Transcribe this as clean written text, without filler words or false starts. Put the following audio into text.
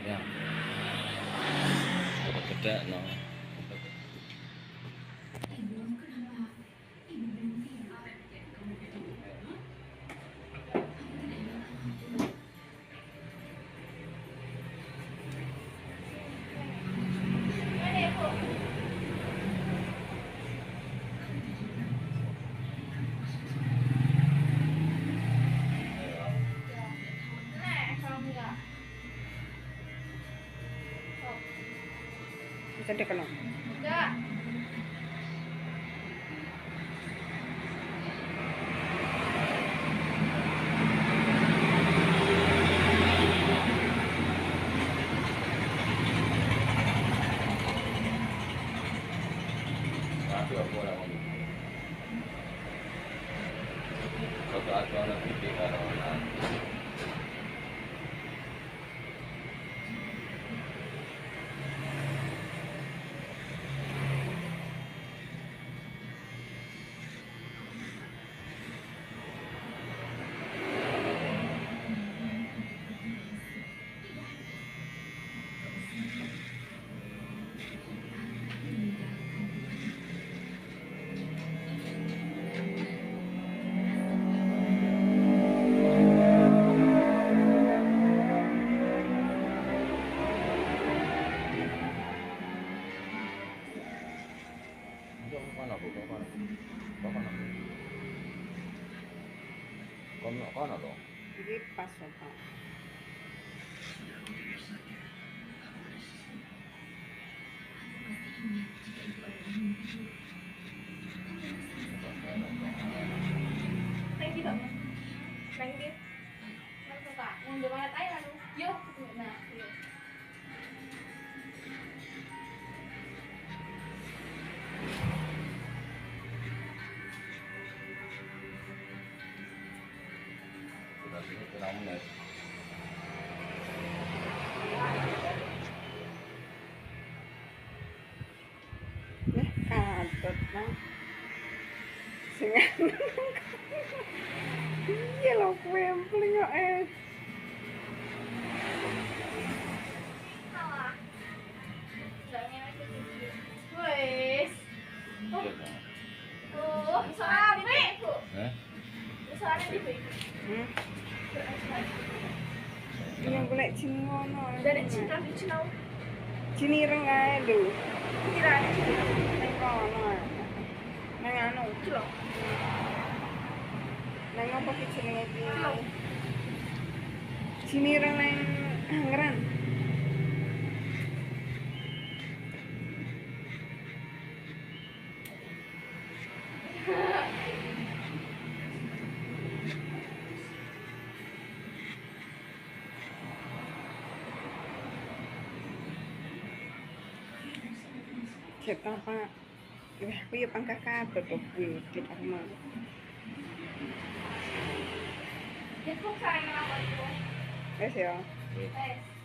Ya. Gede no. Bisa deh kalau. Enggak. Tapi aku ora ngono. Foto aku ana video karo anak. Kono Bu, kono. Kono. Kono to. Jadi pas apa? Lagi dong. Lagi. Mana coba? Yang di mana tayo lalu? Yuk. Nah, yuk. Durasinya kurang menit. Katut nang. Sing iya lho kowe empling kok Salah. Jangan aja gitu. Wes. Oh, sampai, Bu. Hah? Soalnya di Bu. Yang golek cini ngono. Dari Cina di Cina. Cini ireng ae lho. Kirane. Nang kono. Nang anu. Cilo. Nang apa ki jenenge iki? Cilo. Cini ireng nang Angeran. Cetak Pak. Wah, kuwi ya pangkat kabeh to kuwi di rumah. Dia kok sayang apa itu? Wes ya. Wes.